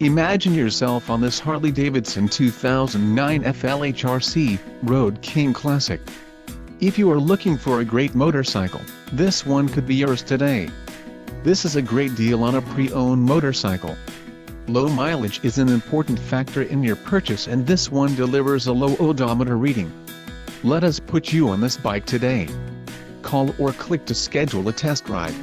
Imagine yourself on this Harley-Davidson 2009 FLHRC, Road King Classic. If you are looking for a great motorcycle, this one could be yours today. This is a great deal on a pre-owned motorcycle. Low mileage is an important factor in your purchase, and this one delivers a low odometer reading. Let us put you on this bike today. Call or click to schedule a test ride.